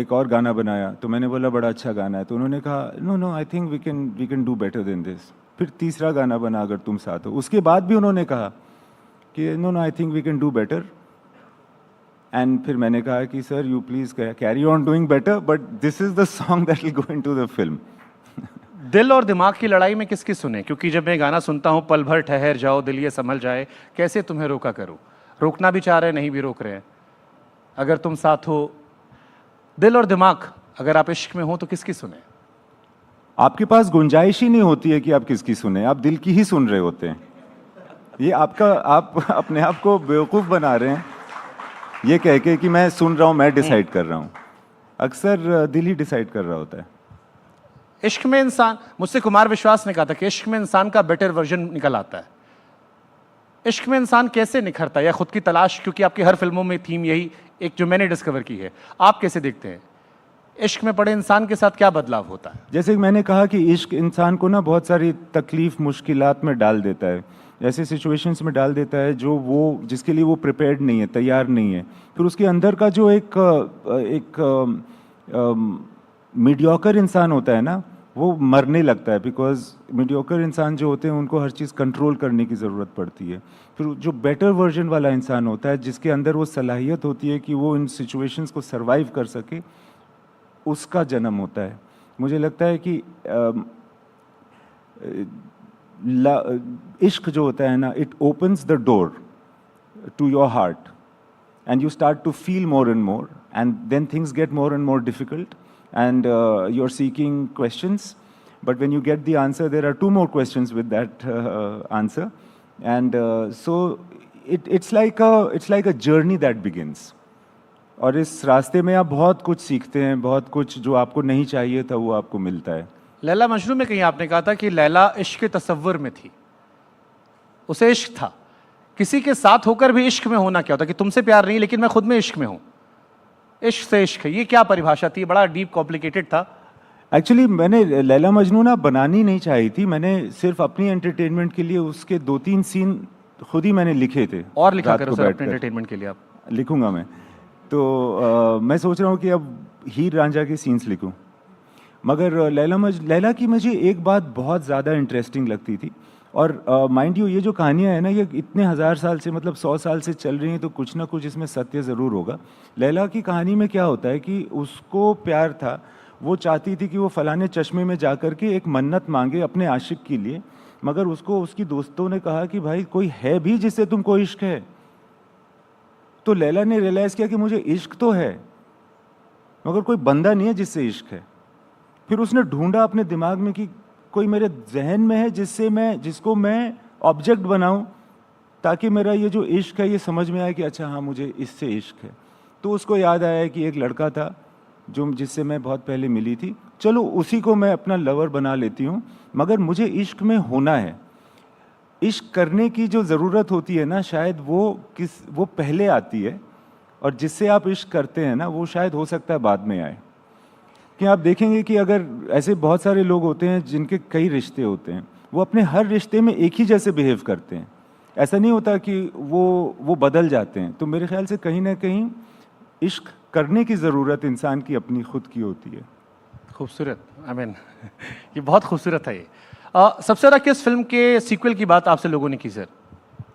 एक और गाना बनाया, तो मैंने बोला बड़ा अच्छा गाना है, तो उन्होंने कहा no no I think we can do better than this. फिर तीसरा गाना बना अगर तुम साथ हो, उसके बाद भी उन्होंने कहा कि no no I think we can do better, and फिर मैंने कहा कि sir you please carry on doing better, but this is the song that will go into the film. दिल और दिमाग की लड़ाई में किसकी सुने? क्योंकि जब मैं गाना सुनता हूँ पल भर ठहर जाओ दिल ये संभल जाए, कैसे तुम्हें रोका करूँ, रोकना भी चाह रहे नहीं भी रोक रहे हैं, अगर तुम साथ हो, दिल और दिमाग, अगर आप इश्क में हो तो किसकी सुने? आपके पास गुंजाइश ही नहीं होती है कि आप किसकी सुने, आप दिल की ही सुन रहे होते हैं। ये आप अपने आप को बेवकूफ़ बना रहे हैं। ये कह के कि मैं सुन रहा हूँ, मैं डिसाइड कर रहा हूँ। अक्सर दिल ही डिसाइड कर रहा होता है। इश्क में इंसान, मुझसे कुमार विश्वास ने कहा था कि इश्क में इंसान का बेटर वर्जन निकल आता है। इश्क में इंसान कैसे निखरता है, या खुद की तलाश, क्योंकि आपकी हर फिल्मों में थीम यही एक जो मैंने डिस्कवर की है, आप कैसे देखते हैं इश्क में पड़े इंसान के साथ क्या बदलाव होता है? जैसे कि मैंने कहा कि इश्क इंसान को ना बहुत सारी तकलीफ मुश्किलात में डाल देता है, ऐसे सिचुएशंस में डाल देता है जो वो जिसके लिए वो प्रिपेयर्ड नहीं है, तैयार नहीं है। फिर उसके अंदर का जो एक मीडियोकर इंसान होता है ना, वो मरने लगता है, बिकॉज मीडियोकर इंसान जो होते हैं उनको हर चीज़ कंट्रोल करने की ज़रूरत पड़ती है। फिर जो बेटर वर्जन वाला इंसान होता है, जिसके अंदर वो सलाहियत होती है कि वो इन सिचुएशंस को सर्वाइव कर सके, उसका जन्म होता है। मुझे लगता है कि इश्क जो होता है ना, it opens the door to your heart and you start to feel more and more, and then things get more and more difficult, and you're seeking questions, but when you get the answer, there are two more questions with that answer, and so it's like a journey that begins. और इस रास्ते में आप बहुत कुछ सीखते हैं, बहुत कुछ जो आपको नहीं चाहिए था वो आपको मिलता है। लैला मजनू में कहीं आपने कहा था कि लैला इश्क के तसव्वुर में थी, उसे इश्क था। किसी के साथ होकर भी इश्क में होना क्या होता है कि तुमसे प्यार नहीं लेकिन मैं खुद में इश्क में हूं, इश्क से इश्क है, ये क्या परिभाषा थी? बड़ा डीप कॉम्प्लिकेटेड था। एक्चुअली मैंने लैला मजनू ना बनानी नहीं चाहिए थी, मैंने सिर्फ अपनी एंटरटेनमेंट के लिए उसके 2-3 सीन खुद ही मैंने लिखे थे। और लिखा रात करो को सर अपने बैठकर। एंटरटेनमेंट के लिए। आप लिखूंगा मैं तो मैं सोच रहा हूँ कि अब हीर रांझा के सीन्स लिखूं, मगर लैला की मुझे एक बात बहुत ज़्यादा इंटरेस्टिंग लगती थी। और माइंड यू, ये जो कहानियाँ हैं ना, ये इतने हज़ार साल से, मतलब 100 साल से चल रही हैं, तो कुछ ना कुछ इसमें सत्य ज़रूर होगा। लैला की कहानी में क्या होता है कि उसको प्यार था, वो चाहती थी कि वो फलाने चश्मे में जा कर के एक मन्नत मांगे अपने आशिक के लिए, मगर उसको उसकी दोस्तों ने कहा कि भाई कोई है भी जिससे तुमको इश्क है। तो लैला ने रियलाइज़ किया कि मुझे इश्क तो है, मगर कोई बंदा नहीं है जिससे इश्क है। फिर उसने ढूंढा अपने दिमाग में कि कोई मेरे जहन में है जिसको मैं ऑब्जेक्ट बनाऊं, ताकि मेरा ये जो इश्क है ये समझ में आए कि अच्छा हाँ मुझे इससे इश्क है। तो उसको याद आया कि एक लड़का था जिससे मैं बहुत पहले मिली थी, चलो उसी को मैं अपना लवर बना लेती हूँ, मगर मुझे इश्क में होना है। इश्क करने की जो ज़रूरत होती है ना, शायद वो पहले आती है, और जिससे आप इश्क करते हैं ना, वो शायद हो सकता है बाद में आए। कि आप देखेंगे कि अगर ऐसे बहुत सारे लोग होते हैं जिनके कई रिश्ते होते हैं, वो अपने हर रिश्ते में एक ही जैसे बिहेव करते हैं, ऐसा नहीं होता कि वो बदल जाते हैं। तो मेरे ख्याल से कहीं ना कहीं इश्क करने की ज़रूरत इंसान की अपनी खुद की होती है। खूबसूरत, आई मीन ये बहुत खूबसूरत है। ये सबसे ज़्यादा किस फिल्म के सीक्वल की बात आपसे लोगों ने की सर?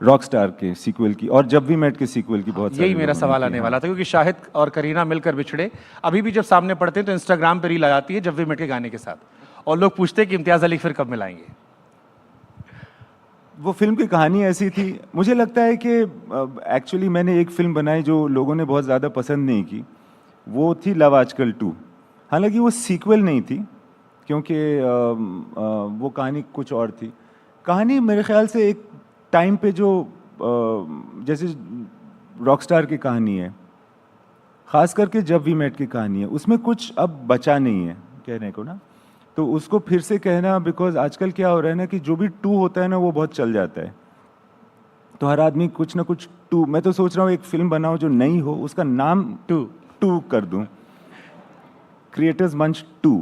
रॉकस्टार के सीक्वल की, और जब वी मेट के सीक्वल की बहुत यही मेरा सवाल आने वाला था, क्योंकि शाहिद और करीना मिलकर बिछड़े अभी भी जब सामने पड़ते हैं तो इंस्टाग्राम पे रील आ जाती है जब वी मेट के गाने के साथ, और लोग पूछते हैं कि इम्तियाज़ अली फिर कब मिलाएंगे। वो फिल्म की कहानी ऐसी थी, मुझे लगता है कि एक्चुअली मैंने एक फिल्म बनाई जो लोगों ने बहुत ज़्यादा पसंद नहीं की, वो थी लव आजकल 2। हालांकि वो सीक्वल नहीं थी, क्योंकि वो कहानी कुछ और थी। कहानी मेरे ख्याल से एक टाइम पे जो जैसे रॉकस्टार की कहानी है, ख़ास करके जब वी मेट की कहानी है, उसमें कुछ अब बचा नहीं है कहने को ना, तो उसको फिर से कहना, बिकॉज आजकल क्या हो रहा है ना कि जो भी 2 होता है ना वो बहुत चल जाता है, तो हर आदमी कुछ ना कुछ 2। मैं तो सोच रहा हूँ एक फिल्म बनाऊँ जो नई हो, उसका नाम 2 कर दूँ, क्रिएटर्स मंच 2,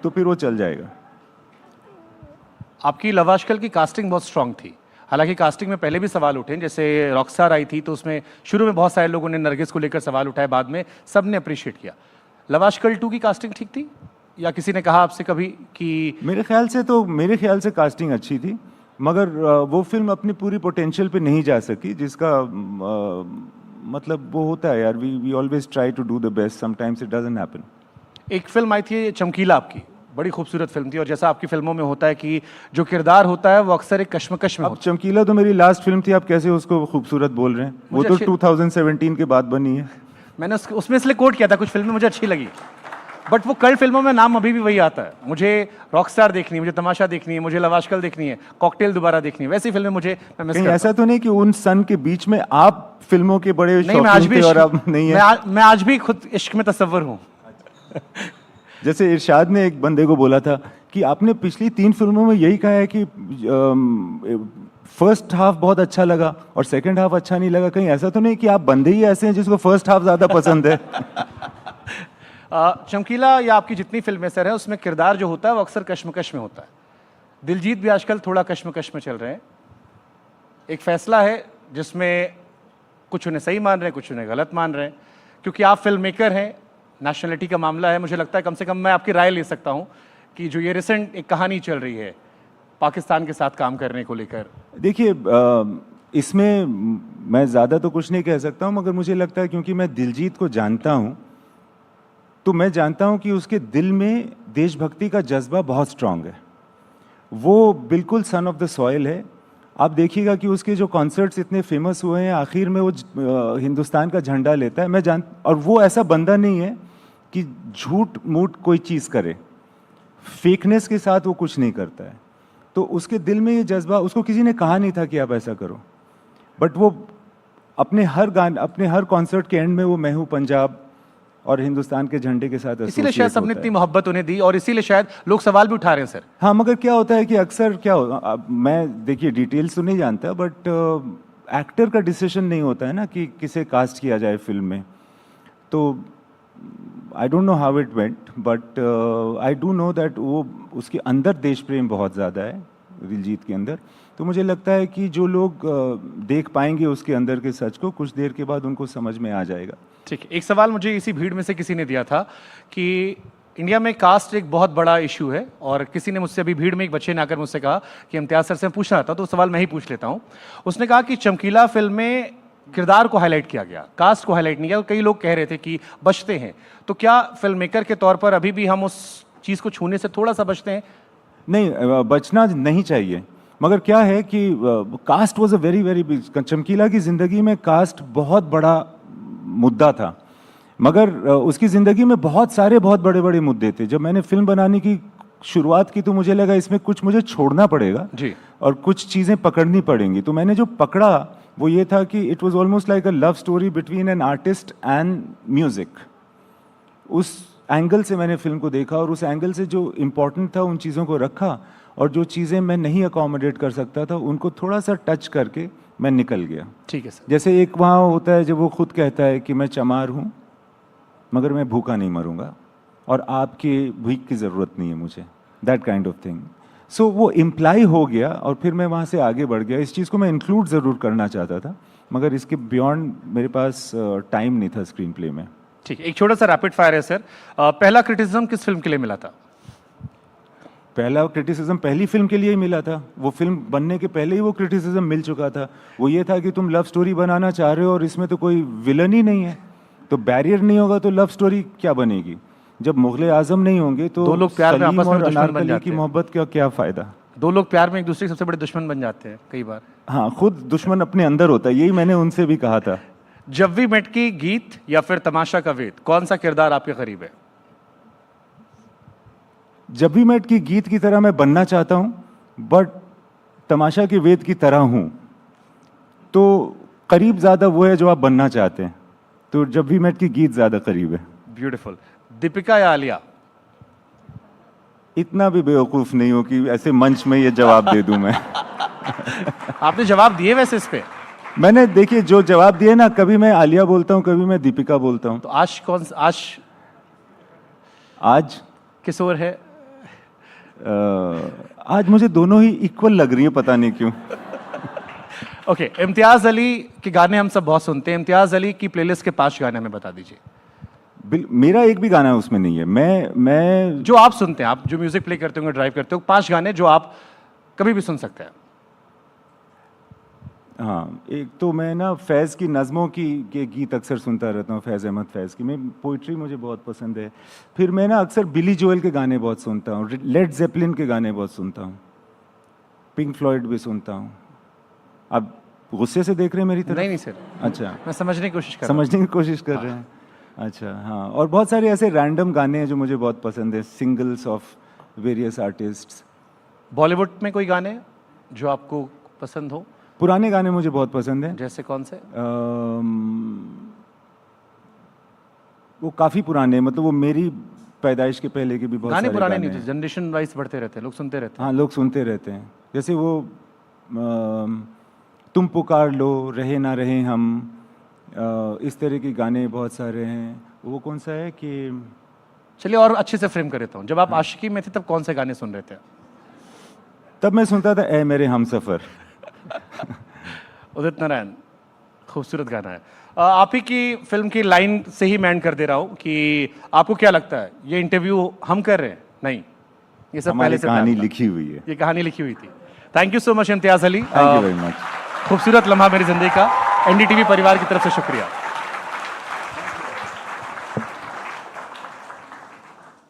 तो फिर वो चल जाएगा। आपकी लव आजकल की कास्टिंग बहुत स्ट्रांग थी। हालांकि कास्टिंग में पहले भी सवाल उठे, जैसे रॉकस्टार आई थी तो उसमें शुरू में बहुत सारे लोगों ने नरगिस को लेकर सवाल उठाए, बाद में सब ने अप्रिशिएट किया। लव आजकल 2 की कास्टिंग ठीक थी, या किसी ने कहा आपसे कभी कि? मेरे ख्याल से कास्टिंग अच्छी थी, मगर वो फिल्म अपनी पूरी पोटेंशियल पे नहीं जा सकी, जिसका मतलब वो होता है यार, we always try to do the best, sometimes it doesn't happen. एक फिल्म आई थी चमकीला, आपकी बड़ी खूबसूरत फिल्म थी, और जैसा आपकी फिल्मों में होता है कि जो किरदार होता है वो अक्सर एक कश्मकश में अब होता चमकीला तो मेरी लास्ट फिल्म थी, आप कैसे उसको खूबसूरत बोल रहे हैं? वो तो 2017 के बाद बनी है। मैंने उसमें इसलिए कोट किया था, कुछ फिल्में मुझे अच्छी लगी। बट वो कल्ट फिल्मों में नाम अभी भी वही आता है। मुझे रॉकस्टार देखनी है, मुझे तमाशा देखनी है, मुझे लव आजकल देखनी है, कॉकटेल दोबारा देखनी है, वैसी फिल्में मैं मिस कहीं करता ऐसा तो नहीं कि उन सन के बीच में आप फिल्मों के बड़े हूं। नहीं, मैं आज शौकीन भी थे और अब नहीं है? मैं आज भी खुद इश्क में तसव्वुर हूँ। जैसे इरशाद ने एक बंदे को बोला था कि आपने पिछली 3 फिल्मों में यही कहा है कि फर्स्ट हाफ बहुत अच्छा लगा और सेकंड हाफ अच्छा नहीं लगा। कहीं ऐसा तो नहीं कि आप बंदे ही ऐसे हैं जिसको फर्स्ट हाफ ज्यादा पसंद है? चमकीला या आपकी जितनी फिल्में सर है, उसमें किरदार जो होता है वो अक्सर कश्मकश में होता है। दिलजीत भी आजकल थोड़ा कश्मकश में चल रहे हैं। एक फैसला है जिसमें कुछ उन्हें सही मान रहे हैं, कुछ उन्हें गलत मान रहे हैं। क्योंकि आप फिल्म मेकर हैं, नेशनलिटी का मामला है, मुझे लगता है कम से कम मैं आपकी राय ले सकता हूं कि जो ये रिसेंट एक कहानी चल रही है पाकिस्तान के साथ काम करने को लेकर। देखिए, इसमें मैं ज़्यादा तो कुछ नहीं कह सकता हूँ, मगर मुझे लगता है क्योंकि मैं दिलजीत को जानता हूँ तो मैं जानता हूँ कि उसके दिल में देशभक्ति का जज्बा बहुत स्ट्रांग है। वो बिल्कुल सन ऑफ द सॉइल है। आप देखिएगा कि उसके जो कॉन्सर्ट्स इतने फेमस हुए हैं, आखिर में वो हिंदुस्तान का झंडा लेता है। और वो ऐसा बंदा नहीं है कि झूठ मूठ कोई चीज़ करे, फेकनेस के साथ वो कुछ नहीं करता है। तो उसके दिल में ये जज्बा, उसको किसी ने कहा नहीं था कि आप ऐसा करो, बट वो अपने हर कॉन्सर्ट के एंड में वो मैं हूँ पंजाब और हिंदुस्तान के झंडे के साथ इसीलिए शायद सबने इतनी मोहब्बत उन्हें दी और इसीलिए शायद लोग सवाल भी उठा रहे हैं सर। हाँ, मगर क्या होता है कि अक्सर क्या हो, मैं देखिए डिटेल्स तो नहीं जानता, बट एक्टर का डिसीजन नहीं होता है ना कि किसे कास्ट किया जाए फिल्म में। तो I don't know how it went, but I do know that वो उसके अंदर देश प्रेम बहुत ज़्यादा है दिलजीत के अंदर। तो मुझे लगता है कि जो लोग देख पाएंगे उसके अंदर के सच को, कुछ देर के बाद उनको समझ में आ जाएगा। ठीक है। एक सवाल मुझे इसी भीड़ में से किसी ने दिया था कि इंडिया में कास्ट एक बहुत बड़ा इशू है, और किसी ने मुझसे अभी भीड़ में एक बच्चे ने आकर मुझसे कहा कि इम्तियाज सर से पूछना था, तो सवाल मैं ही पूछ लेता हूँ। उसने कहा कि चमकीला फिल्म में किरदार को हाईलाइट किया गया, कास्ट को हाईलाइट नहीं किया। कई लोग कह रहे थे कि बचते हैं, तो क्या फिल्म मेकर के तौर पर अभी भी हम उस चीज़ को छूने से थोड़ा सा बचते हैं? नहीं, बचना नहीं चाहिए, मगर क्या है कि cast was a very very big. Chamkila की ज़िंदगी में कास्ट बहुत बड़ा मुद्दा था, मगर उसकी ज़िंदगी में बहुत सारे बहुत बड़े बड़े मुद्दे थे। जब मैंने फिल्म बनाने की शुरुआत की तो मुझे लगा इसमें कुछ मुझे छोड़ना पड़ेगा जी, और कुछ चीज़ें पकड़नी पड़ेंगी। तो मैंने जो पकड़ा वो ये था कि it was almost like a love story between an artist and music. उस एंगल से मैंने फिल्म को देखा और उस एंगल से जो इम्पोर्टेंट था उन चीज़ों को रखा, और जो चीज़ें मैं नहीं अकोमोडेट कर सकता था उनको थोड़ा सा टच करके मैं निकल गया। ठीक है सर। जैसे एक वहाँ होता है जब वो खुद कहता है कि मैं चमार हूँ मगर मैं भूखा नहीं मरूंगा और आपकी भीख की ज़रूरत नहीं है मुझे, दैट काइंड ऑफ थिंग। सो वो इम्प्लाई हो गया और फिर मैं वहाँ से आगे बढ़ गया। इस चीज़ को मैं इंक्लूड ज़रूर करना चाहता था, मगर इसके बियॉन्ड मेरे पास टाइम नहीं था स्क्रीन प्ले में। ठीक है, एक छोटा सा रैपिड फायर है सर। पहला क्रिटिसिज्म किस फिल्म के लिए मिला था? पहला क्रिटिसिज्म पहली फिल्म के लिए ही मिला था। वो फिल्म बनने के पहले ही वो क्रिटिसिज्म मिल चुका था। वो ये था कि तुम लव स्टोरी बनाना चाह रहे हो और इसमें तो कोई विलन ही नहीं है, तो बैरियर नहीं होगा तो लव स्टोरी क्या बनेगी? जब मुगले आजम नहीं होंगे तो दो लोग प्यार में आपस में दुश्मन बन जाते की हैं। मोहब्बत का क्या फ़ायदा? दो लोग प्यार में एक दूसरे के सबसे बड़े दुश्मन बन जाते हैं कई बार। हाँ, खुद दुश्मन अपने अंदर होता है, यही मैंने उनसे भी कहा था। जब वी मेट की गीत या फिर तमाशा का वेद, कौन सा किरदार आपके करीब है? जब भी मेट की गीत की तरह मैं बनना चाहता हूं, बट तमाशा के वेद की तरह हूं, तो करीब ज्यादा वो है जो आप बनना चाहते हैं। तो जब भी मेट की गीत ज्यादा करीब है। ब्यूटीफुल। दीपिका या आलिया? इतना भी बेवकूफ नहीं हो कि ऐसे मंच में ये जवाब दे दूं मैं। आपने जवाब दिए वैसे इस पे? मैंने देखिए जो जवाब दिए ना, कभी मैं आलिया बोलता हूं, कभी मैं दीपिका बोलता हूं। तो आज किस ओर है? आज मुझे दोनों ही इक्वल लग रही है, पता नहीं क्यों। ओके, इम्तियाज अली के गाने हम सब बहुत सुनते हैं। इम्तियाज अली की प्लेलिस्ट के 5 गाने हमें बता दीजिए। मेरा एक भी गाना उसमें नहीं है। मैं जो आप सुनते हैं, आप जो म्यूजिक प्ले करते होंगे, ड्राइव करते हो, 5 गाने जो आप कभी भी सुन सकते हैं। हाँ, एक तो मैं ना फैज़ की नज़मों के गीत अक्सर सुनता रहता हूँ, फैज़ अहमद फैज़ की। मैं पोइट्री मुझे बहुत पसंद है। फिर मैं ना अक्सर बिली जोएल के गाने बहुत सुनता हूँ, लेड ज़ेपलिन के गाने बहुत सुनता हूँ, पिंक फ्लॉयड भी सुनता हूँ। अब गुस्से से देख रहे हैं मेरी तरफ? नहीं सर, अच्छा, मैं समझने की कोशिश कर रहा हूं। समझने की कोशिश कर रहे हैं। अच्छा हाँ, और बहुत सारे ऐसे रैंडम गाने हैं जो मुझे बहुत पसंद है, singles of various artists. Bollywood में कोई गाने जो आपको पसंद हो? पुराने गाने मुझे बहुत पसंद हैं। जैसे कौन से? वो काफ़ी पुराने हैं, मतलब वो मेरी पैदाइश के पहले के भी बहुत गाने सारे पुराने गाने नहीं, हैं। जनरेशन वाइज बढ़ते रहते हैं, लोग सुनते रहते हैं। हाँ, लोग सुनते रहते हैं, जैसे वो तुम पुकार लो, रहे ना रहे हम, इस तरह के गाने बहुत सारे हैं। वो कौन सा है कि चलिए और अच्छे से फ्रेम कर देता हूँ, जब आप आशिकी में थे तब कौन से गाने सुन रहे थे? तब मैं सुनता था ए मेरे हमसफर। उदित नारायण, खूबसूरत गाना है। आप ही की फिल्म की लाइन से ही मैं एंड कर दे रहा हूँ कि आपको क्या लगता है ये इंटरव्यू हम कर रहे हैं? नहीं, ये सब हमारी पहले से कहानी planned था। लिखी हुई है। ये कहानी लिखी हुई थी। Thank you so much Imtiaz Ali. Thank you very much. खूबसूरत लम्हा मेरी जिंदगी का एनडीटीवी परिवार की तरफ से शुक्रिया।